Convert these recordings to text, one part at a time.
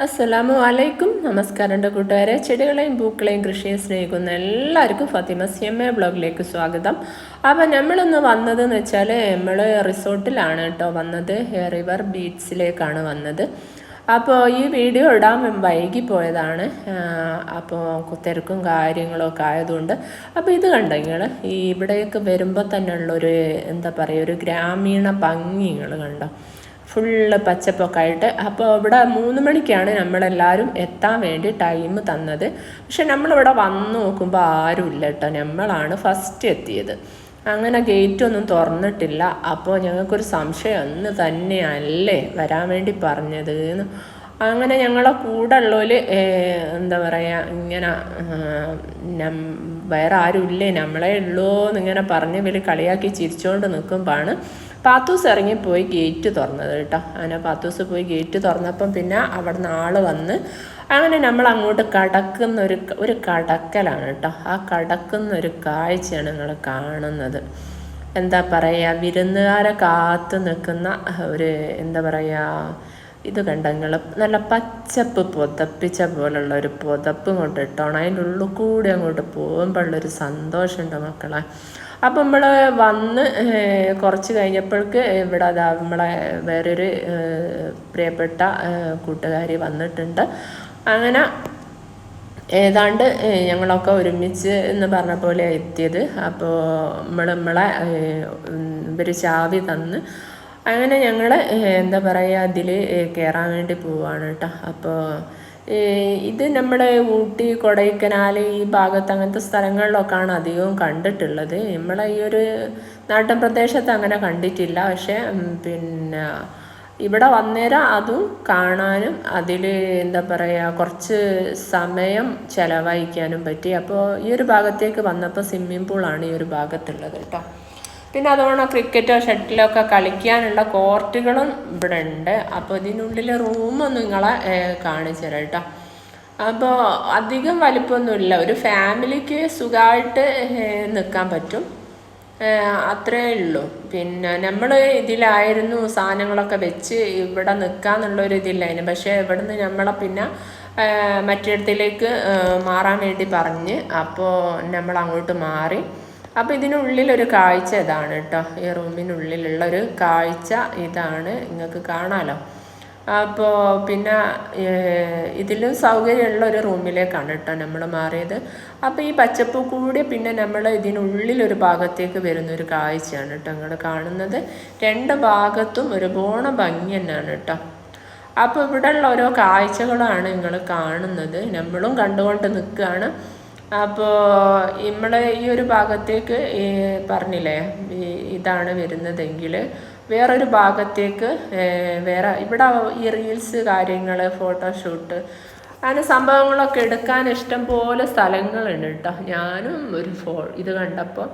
അസ്സലാമു അലൈക്കും. നമസ്കാരം കൂട്ടുകാരെ. ചെടികളെയും പൂക്കളെയും കൃഷിയെ സ്നേഹിക്കുന്ന എല്ലാവർക്കും ഫാത്തിമ CMA ബ്ലോഗിലേക്ക് സ്വാഗതം. അപ്പം നമ്മളിന്ന് വന്നതെന്ന് വെച്ചാൽ നമ്മൾ റിസോർട്ടിലാണ് കേട്ടോ വന്നത്. റിവർ ബീച്ചിലേക്കാണ് വന്നത്. അപ്പോൾ ഈ വീഡിയോ ഇടാൻ വൈകി പോയതാണ്. അപ്പോൾ തിരക്കും കാര്യങ്ങളൊക്കെ ആയതുകൊണ്ട് അപ്പോൾ ഇത് കണ്ടെങ്കിൽ ഈ ഇവിടേക്ക് വരുമ്പോൾ തന്നെ ഉള്ളൊരു എന്താ പറയുക, ഒരു ഗ്രാമീണ ഭംഗി നിങ്ങൾ കണ്ടോ, ഫുള്ള് പച്ചപ്പൊക്കെ ആയിട്ട്. അപ്പോൾ ഇവിടെ 3 മണിക്കാണ് നമ്മളെല്ലാവരും എത്താൻ വേണ്ടി ടൈം തന്നത്. പക്ഷെ നമ്മളിവിടെ വന്ന് നോക്കുമ്പോൾ ആരുമില്ല കേട്ടോ. നമ്മളാണ് ഫസ്റ്റ് എത്തിയത്. അങ്ങനെ ഗേറ്റൊന്നും തുറന്നിട്ടില്ല. അപ്പോൾ ഞങ്ങൾക്കൊരു സംശയം ഒന്ന് തന്നെയല്ലേ വരാൻ വേണ്ടി പറഞ്ഞത് എന്ന്. അങ്ങനെ ഞങ്ങളെ കൂടെ ഉള്ളവർ എന്താ പറയുക, ഇങ്ങനെ വേറെ ആരും ഇല്ലേ, നമ്മളെ ഉള്ളൂ എന്നിങ്ങനെ പറഞ്ഞ് വലിയ കളിയാക്കി ചിരിച്ചുകൊണ്ട് നിൽക്കുമ്പോഴാണ് പാത്തൂസ് ഇറങ്ങിപ്പോയി ഗേറ്റ് തുറന്നത് കേട്ടോ. അങ്ങനെ പാത്തൂസ് പോയി ഗേറ്റ് തുറന്നപ്പം പിന്നെ അവിടെ നിന്ന് ആൾ വന്ന് അങ്ങനെ നമ്മൾ അങ്ങോട്ട് കടക്കുന്ന ഒരു കടക്കലാണ് കേട്ടോ. ആ കടക്കുന്ന ഒരു കാഴ്ചയാണ് നിങ്ങൾ കാണുന്നത്. എന്താ പറയുക, വിരുന്നുകാരെ കാത്തു നിൽക്കുന്ന ഒരു എന്താ പറയുക, ഇത് കണ്ട നിങ്ങൾ നല്ല പച്ചപ്പ് പുതപ്പിച്ച പോലുള്ള ഒരു പുതപ്പ് കൊണ്ട് ഇട്ടോണം. അതിൻ്റെ ഉള്ളിൽ കൂടി അങ്ങോട്ട് പോകുമ്പോഴുള്ളൊരു സന്തോഷമുണ്ട് മക്കളെ. അപ്പം നമ്മൾ വന്ന് കുറച്ച് കഴിഞ്ഞപ്പോഴേക്ക് ഇവിടെ അതാ നമ്മളെ വേറൊരു പ്രിയപ്പെട്ട കൂട്ടുകാരി വന്നിട്ടുണ്ട്. അങ്ങനെ ഏതാണ്ട് ഞങ്ങളൊക്കെ ഒരുമിച്ച് എന്ന് പറഞ്ഞ പോലെ എത്തിയത്. അപ്പോൾ നമ്മളെ ഇവർ ചാവി തന്ന് അങ്ങനെ ഞങ്ങൾ എന്താ പറയുക അതിൽ കയറാൻ വേണ്ടി പോവാണ് കേട്ടോ. അപ്പോൾ ഇത് നമ്മുടെ ഊട്ടി, കൊടൈക്കനാൽ ഈ ഭാഗത്ത് അങ്ങനത്തെ സ്ഥലങ്ങളിലൊക്കെയാണ് അധികവും കണ്ടിട്ടുള്ളത്. നമ്മളെ ഈ ഒരു നാട്ടിൻ പ്രദേശത്ത് അങ്ങനെ കണ്ടിട്ടില്ല. പക്ഷേ പിന്നെ ഇവിടെ വന്നേരം അതും കാണാനും അതിൽ എന്താ പറയുക കുറച്ച് സമയം ചിലവഴിക്കാനും പറ്റി. അപ്പോൾ ഈ ഒരു ഭാഗത്തേക്ക് വന്നപ്പോൾ സ്വിമ്മിംഗ് പൂളാണ് ഈ ഒരു ഭാഗത്തുള്ളത് കേട്ടോ. പിന്നെ അതുകൊണ്ട് ക്രിക്കറ്റോ ഷട്ടിലോ ഒക്കെ കളിക്കാനുള്ള കോർട്ടുകളും ഇവിടെ ഉണ്ട്. അപ്പോൾ ഇതിനുള്ളിൽ റൂമൊന്നും നിങ്ങളെ കാണിച്ചു തരാം കേട്ടോ. അപ്പോൾ അധികം വലിപ്പമൊന്നുമില്ല, ഒരു ഫാമിലിക്ക് സുഖമായിട്ട് നിൽക്കാൻ പറ്റും, അത്രേ ഉള്ളൂ. പിന്നെ നമ്മൾ ഇതിലായിരുന്നു സാധനങ്ങളൊക്കെ വെച്ച് ഇവിടെ നിൽക്കാന്നുള്ളൊരു ഇതില്ലായിരുന്നു. പക്ഷേ ഇവിടെ നിന്ന് നമ്മളെ പിന്നെ മറ്റിടത്തിലേക്ക് മാറാൻ വേണ്ടി പറഞ്ഞ് അപ്പോൾ നമ്മൾ അങ്ങോട്ട് മാറി. അപ്പോൾ ഇതിനുള്ളിലൊരു കാഴ്ച ഇതാണ് കേട്ടോ. ഈ റൂമിനുള്ളിലുള്ളൊരു കാഴ്ച ഇതാണ്, നിങ്ങൾക്ക് കാണാമല്ലോ. അപ്പോൾ പിന്നെ ഇതിലും സൗകര്യമുള്ള ഒരു റൂമിലേക്കാണ് കേട്ടോ നമ്മൾ മാറിയത്. അപ്പോൾ ഈ പച്ചപ്പ് കൂടി പിന്നെ നമ്മൾ ഇതിനുള്ളിലൊരു ഭാഗത്തേക്ക് വരുന്നൊരു കാഴ്ചയാണ് കേട്ടോ നിങ്ങൾ കാണുന്നത്. 2 ഭാഗത്തും ഒരു ഭംഗി തന്നെയാണ് കേട്ടോ. അപ്പോൾ ഇവിടെയുള്ള ഓരോ കാഴ്ചകളാണ് നിങ്ങൾ കാണുന്നത്. നമ്മളും കണ്ടുകൊണ്ട് നിൽക്കുകയാണ്. അപ്പോൾ നമ്മളെ ഈ ഒരു ഭാഗത്തേക്ക് പറഞ്ഞില്ലേ ഇതാണ് വരുന്നതെങ്കിൽ വേറൊരു ഭാഗത്തേക്ക് വേറെ ഇവിടെ ഈ റീൽസ് കാര്യങ്ങൾ ഫോട്ടോഷൂട്ട് അങ്ങനെ സംഭവങ്ങളൊക്കെ എടുക്കാൻ ഇഷ്ടം പോലെ സ്ഥലങ്ങളുണ്ട് കേട്ടോ. ഞാനും ഇത് കണ്ടപ്പോൾ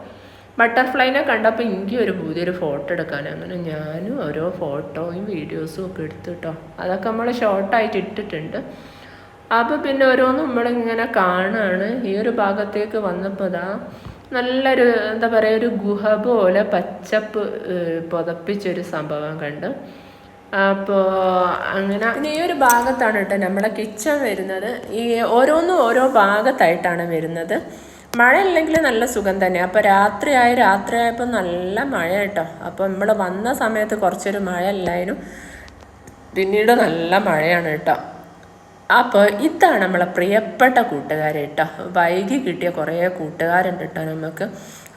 ബട്ടർഫ്ലൈനെ കണ്ടപ്പോൾ എനിക്ക് ഒരു പുതിയൊരു ഫോട്ടോ എടുക്കാൻ, അങ്ങനെ ഞാനും ഓരോ ഫോട്ടോയും വീഡിയോസും ഒക്കെ എടുത്തു കേട്ടോ. അതൊക്കെ നമ്മൾ ഷോർട്ടായിട്ട് ഇട്ടിട്ടുണ്ട്. അപ്പോൾ പിന്നെ ഓരോന്നും നമ്മളിങ്ങനെ കാണുകയാണ്. ഈ ഒരു ഭാഗത്തേക്ക് വന്നപ്പോൾ ഇതാ നല്ലൊരു എന്താ പറയുക, ഒരു ഗുഹ പോലെ പച്ചപ്പ് പുതപ്പിച്ചൊരു സംഭവം കണ്ട്. അപ്പോൾ അങ്ങനെ പിന്നെ ഈ ഒരു ഭാഗത്താണ് കേട്ടോ നമ്മളെ കിച്ചൺ വരുന്നത്. ഈ ഓരോന്നും ഓരോ ഭാഗത്തായിട്ടാണ് വരുന്നത്. മഴ ഇല്ലെങ്കിൽ നല്ല സുഖം തന്നെ. അപ്പോൾ രാത്രിയായപ്പോൾ നല്ല മഴ കേട്ടോ. അപ്പോൾ നമ്മൾ വന്ന സമയത്ത് കുറച്ചൊരു മഴ ഇല്ലായിരുന്നു, പിന്നീട് നല്ല മഴയാണ് കേട്ടോ. അപ്പോൾ ഇതാണ് നമ്മളെ പ്രിയപ്പെട്ട കൂട്ടുകാർ കേട്ടോ. വൈകി കിട്ടിയ കുറേ കൂട്ടുകാരുണ്ട് കേട്ടോ നമുക്ക്.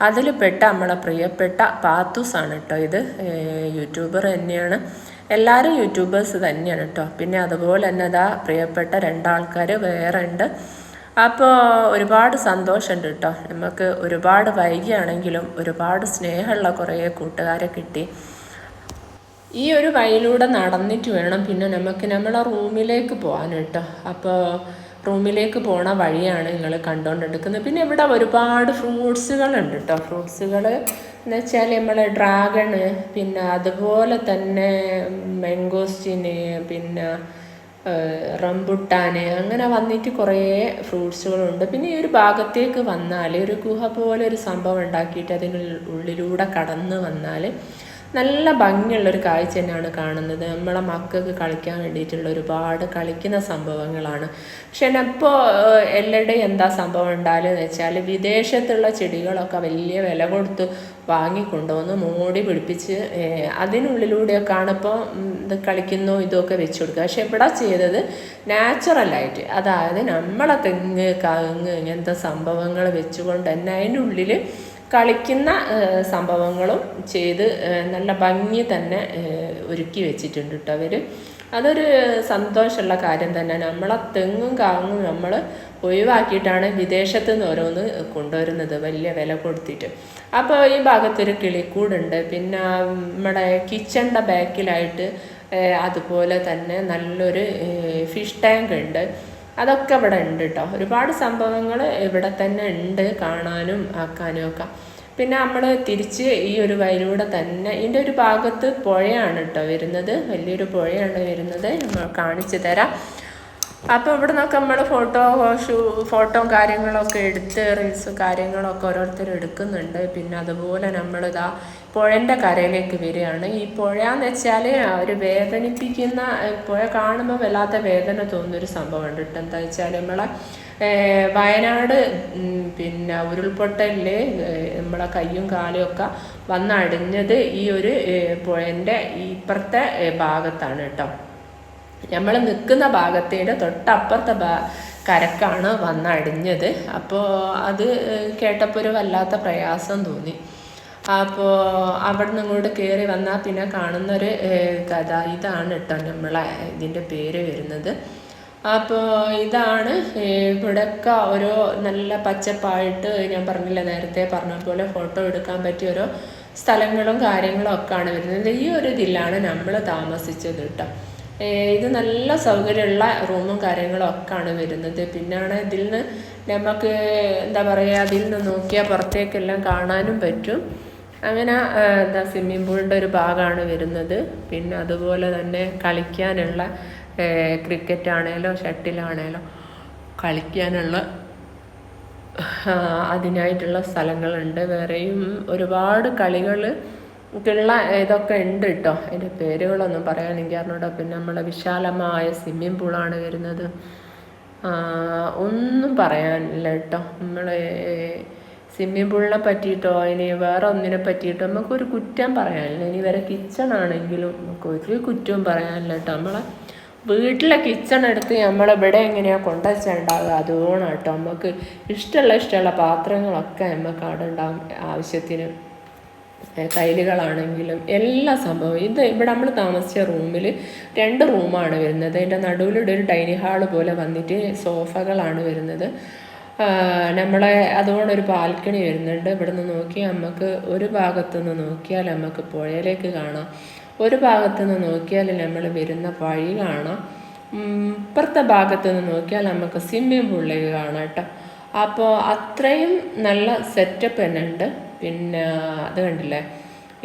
അതിൽ പെട്ട നമ്മളെ പ്രിയപ്പെട്ട പാത്തൂസാണ് കേട്ടോ. ഇത് യൂട്യൂബർ തന്നെയാണ്, എല്ലാവരും യൂട്യൂബേഴ്സ് തന്നെയാണ് കേട്ടോ. പിന്നെ അതുപോലെ തന്നെ അതാ പ്രിയപ്പെട്ട 2 ആൾക്കാർ വേറെ ഉണ്ട്. അപ്പോൾ ഒരുപാട് സന്തോഷമുണ്ട് കേട്ടോ. നമുക്ക് ഒരുപാട് വൈകിയാണെങ്കിലും ഒരുപാട് സ്നേഹമുള്ള കുറേ കൂട്ടുകാരെ കിട്ടി. ഈ ഒരു വഴിയിലൂടെ നടന്നിട്ട് വേണം പിന്നെ നമുക്ക് നമ്മളെ റൂമിലേക്ക് പോകാൻ കേട്ടോ. അപ്പോൾ റൂമിലേക്ക് പോണ വഴിയാണ് നിങ്ങൾ കണ്ടുകൊണ്ടെടുക്കുന്നത്. പിന്നെ ഇവിടെ ഒരുപാട് ഫ്രൂട്ട്സുകളുണ്ട് കേട്ടോ. ഫ്രൂട്ട്സുകൾ എന്ന് വെച്ചാൽ നമ്മളെ ഡ്രാഗണ്, പിന്നെ അതുപോലെ തന്നെ മാംഗോസ്റ്റിന്, പിന്നെ റംബുട്ടാന്, അങ്ങനെ വന്നിട്ട് കുറേ ഫ്രൂട്ട്സുകളുണ്ട്. പിന്നെ ഈ ഒരു ഭാഗത്തേക്ക് വന്നാൽ ഒരു ഗുഹ പോലെ ഒരു സംഭവം ഉണ്ടാക്കിയിട്ട് അതിനുള്ളിലൂടെ കടന്ന് വന്നാൽ നല്ല ഭംഗിയുള്ളൊരു കാഴ്ച തന്നെയാണ് കാണുന്നത്. നമ്മളെ മക്കൾക്ക് കളിക്കാൻ വേണ്ടിയിട്ടുള്ള ഒരുപാട് കളിക്കുന്ന സംഭവങ്ങളാണ്. പക്ഷെ ഇപ്പോൾ എല്ലാവരുടെയും എന്താ സംഭവം ഉണ്ടായാലെന്ന് വെച്ചാൽ വിദേശത്തുള്ള ചെടികളൊക്കെ വലിയ വില കൊടുത്ത് വാങ്ങിക്കൊണ്ടുവന്ന് മോടി പിടിപ്പിച്ച് അതിനുള്ളിലൂടെയൊക്കെയാണ് ഇപ്പോൾ ഇത് കളിക്കുന്നു ഇതൊക്കെ വെച്ച് കൊടുക്കുക. പക്ഷെ ഇവിടെ ചെയ്തത് നാച്ചുറലായിട്ട്, അതായത് നമ്മളെ തെങ്ങ് കവുങ്ങ് ഇങ്ങനത്തെ സംഭവങ്ങൾ വെച്ചുകൊണ്ട് തന്നെ അതിനുള്ളിൽ കളിക്കുന്ന സംഭവങ്ങളും ചെയ്ത് നല്ല ഭംഗി തന്നെ ഒരുക്കി വെച്ചിട്ടുണ്ട് കേട്ടോ അവർ. അതൊരു സന്തോഷമുള്ള കാര്യം തന്നെ. നമ്മളെ തെങ്ങും കാങ്ങും നമ്മൾ ഒഴിവാക്കിയിട്ടാണ് വിദേശത്ത് നിന്ന് ഓരോന്ന് കൊണ്ടുവരുന്നത് വലിയ വില കൊടുത്തിട്ട്. അപ്പോൾ ഈ ഭാഗത്തൊരു കിളിക്കൂടുണ്ട്. പിന്നെ നമ്മുടെ കിച്ചണിൻ്റെ ബാക്കിലായിട്ട് അതുപോലെ തന്നെ നല്ലൊരു ഫിഷ് ടാങ്ക് ഉണ്ട്. അതൊക്കെ ഇവിടെ ഉണ്ട് കേട്ടോ. ഒരുപാട് സംഭവങ്ങൾ ഇവിടെ തന്നെ ഉണ്ട് കാണാനും ആക്കാനും ഒക്കെ. പിന്നെ നമ്മൾ തിരിച്ച് ഈ ഒരു വഴിയിലൂടെ തന്നെ ഇതിൻ്റെ ഒരു ഭാഗത്ത് പുഴയാണ് കേട്ടോ വരുന്നത്, വലിയൊരു പുഴയാണ് വരുന്നത്. നമ്മൾ കാണിച്ചു തരാം. അപ്പോൾ ഇവിടെ നിന്നൊക്കെ നമ്മൾ ഫോട്ടോ കാര്യങ്ങളൊക്കെ എടുത്ത് റീൽസ് കാര്യങ്ങളൊക്കെ ഓരോരുത്തർ എടുക്കുന്നുണ്ട്. പിന്നെ അതുപോലെ നമ്മളിതാ പുഴൻ്റെ കരയിലേക്ക് വരികയാണ്. ഈ പുഴ എന്ന് വെച്ചാൽ ഒരു വേദനിപ്പിക്കുന്ന, പുഴ കാണുമ്പോൾ വല്ലാത്ത വേദന തോന്നുന്നൊരു സംഭവമുണ്ട് കേട്ടോ. എന്താ വെച്ചാൽ നമ്മളെ വയനാട് പിന്നെ ഉരുൾപൊട്ടലിൽ നമ്മളെ കയ്യും കാലും ഒക്കെ വന്നടിഞ്ഞത് ഈ ഒരു പുഴൻ്റെ ഇപ്പുറത്തെ ഭാഗത്താണ് കേട്ടോ. നമ്മൾ നിൽക്കുന്ന ഭാഗത്തേടെ തൊട്ടപ്പുറത്തെ കരക്കാണ് വന്നടിഞ്ഞത്. അപ്പോൾ അത് കേട്ടപ്പോൾ ഒരു വല്ലാത്ത പ്രയാസം തോന്നി. അപ്പോൾ അവിടെ നിന്ന് ഇങ്ങോട്ട് കയറി വന്നാൽ പിന്നെ കാണുന്നൊരു കഥ ഇതാണ് കേട്ടോ നമ്മളെ ഇതിൻ്റെ പേര് വരുന്നത്. അപ്പോൾ ഇതാണ് ഇവിടെയൊക്കെ ഓരോ നല്ല പച്ചപ്പായിട്ട് ഞാൻ പറഞ്ഞില്ല, നേരത്തെ പറഞ്ഞ പോലെ ഫോട്ടോ എടുക്കാൻ പറ്റിയ ഓരോ സ്ഥലങ്ങളും കാര്യങ്ങളും ഒക്കെയാണ് വരുന്നത്. ഈ ഒരു ഇതിലാണ് നമ്മൾ താമസിച്ചത് കേട്ടോ. ഇത് നല്ല സൗകര്യമുള്ള റൂമും കാര്യങ്ങളും ഒക്കെയാണ് വരുന്നത്. പിന്നെയാണ് ഇതിൽ നിന്ന് നമുക്ക് എന്താ പറയുക, അതിൽ നിന്ന് നോക്കിയാൽ പുറത്തേക്കെല്ലാം കാണാനും പറ്റും. അങ്ങനെ എന്താ സ്വിമ്മിംഗ് പൂളിൻ്റെ ഒരു ഭാഗമാണ് വരുന്നത്. പിന്നെ അതുപോലെ തന്നെ കളിക്കാനുള്ള ക്രിക്കറ്റ് ആണേലോ ഷട്ടിലാണേലോ കളിക്കാനുള്ള അതിനായിട്ടുള്ള സ്ഥലങ്ങളുണ്ട്. വേറെയും ഒരുപാട് കളികൾ ഉള്ള ഇതൊക്കെ ഉണ്ട് കേട്ടോ. അതിൻ്റെ പേരുകളൊന്നും പറയാൻ എനിക്ക് അറിഞ്ഞൂടാ. പിന്നെ നമ്മളെ വിശാലമായ സ്വിമ്മിംഗ് പൂളാണ് വരുന്നത്. ഒന്നും പറയാനില്ല കേട്ടോ. നമ്മളെ സ്വിമ്മിംഗ് പൂളിനെ പറ്റിയിട്ടോ ഇനി വേറെ ഒന്നിനെ പറ്റിയിട്ടോ നമുക്കൊരു കുറ്റം പറയാനില്ല. ഇനി വരെ കിച്ചൺ ആണെങ്കിലും നമുക്കൊരു കുറ്റവും പറയാനില്ല കേട്ടോ. നമ്മളെ വീട്ടിലെ കിച്ചൺ എടുത്ത് നമ്മളിവിടെ എങ്ങനെയാണ് കൊണ്ടുവച്ചുണ്ടാകുക അതുകൊണ്ടാണ് കേട്ടോ. നമുക്ക് ഇഷ്ടമുള്ള പാത്രങ്ങളൊക്കെ നമുക്ക് അവിടെ ഉണ്ടാകും ആവശ്യത്തിന്. ടൈലുകളാണെങ്കിലും എല്ലാ സംഭവം. ഇവിടെ നമ്മൾ താമസിച്ച റൂമിൽ 2 റൂമാണ് വരുന്നത്. അതിൻ്റെ നടുവിലൂടെ ഒരു ഡൈനിങ് ഹാള് പോലെ വന്നിട്ട് സോഫകളാണ് വരുന്നത്. നമ്മളെ അതുകൊണ്ടൊരു ബാൽക്കണി വരുന്നുണ്ട്. ഇവിടെ നിന്ന് നോക്കിയാൽ നമുക്ക് ഒരു ഭാഗത്തുനിന്ന് നോക്കിയാൽ നമുക്ക് പുഴയിലേക്ക് കാണാം, ഒരു ഭാഗത്തുനിന്ന് നോക്കിയാൽ നമ്മൾ വരുന്ന വഴി കാണാം, ഇപ്പുറത്തെ ഭാഗത്തുനിന്ന് നോക്കിയാൽ നമുക്ക് സ്വിമ്മിംഗ് പൂളിലേക്ക് കാണാം കേട്ടോ. അപ്പോൾ അത്രയും നല്ല സെറ്റപ്പ് തന്നെ ഉണ്ട്. പിന്നെ അത് കണ്ടില്ലേ,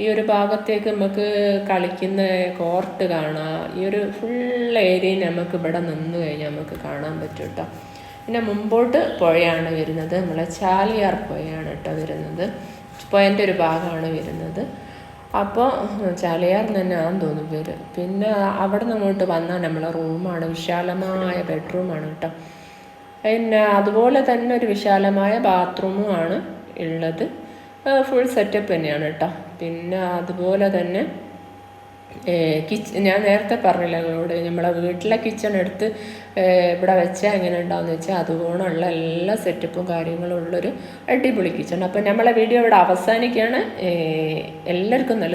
ഈ ഒരു ഭാഗത്തേക്ക് നമുക്ക് കളിക്കുന്ന കോർട്ട് കാണാം. ഈ ഒരു ഫുൾ ഏരിയ നമുക്ക് ഇവിടെ നിന്ന് കഴിഞ്ഞാൽ നമുക്ക് കാണാൻ പറ്റും കേട്ടോ. പിന്നെ മുമ്പോട്ട് പുഴയാണ് വരുന്നത്, നമ്മളെ ചാലിയാർ പുഴയാണ് കേട്ടോ വരുന്നത്. പുഴൻ്റെ ഒരു ഭാഗമാണ് വരുന്നത്. അപ്പോൾ ചാലിയാർ തന്നെയാണെന്ന് തോന്നും പേര്. പിന്നെ അവിടെ നിന്ന് അങ്ങോട്ട് വന്നാൽ നമ്മളെ റൂമാണ്, വിശാലമായ ബെഡ്റൂമാണ് കേട്ടോ. പിന്നെ അതുപോലെ തന്നെ ഒരു വിശാലമായ ബാത്റൂമുമാണ് ഉള്ളത്. ഫുൾ സെറ്റപ്പ് തന്നെയാണ് കേട്ടോ. പിന്നെ അതുപോലെ തന്നെ ഞാൻ നേരത്തെ പറഞ്ഞില്ല നിങ്ങളോട്, നമ്മളെ വീട്ടിലെ കിച്ചൺ എടുത്ത് ഇവിടെ വെച്ചാൽ എങ്ങനെ ഉണ്ടാവുമെന്ന് വെച്ചാൽ അതുപോലുള്ള എല്ലാ സെറ്റപ്പും കാര്യങ്ങളും ഉള്ളൊരു അടിപൊളി കിച്ചൺ. അപ്പം നമ്മളെ വീഡിയോ ഇവിടെ അവസാനിക്കുകയാണ്. എല്ലാവർക്കും നല്ല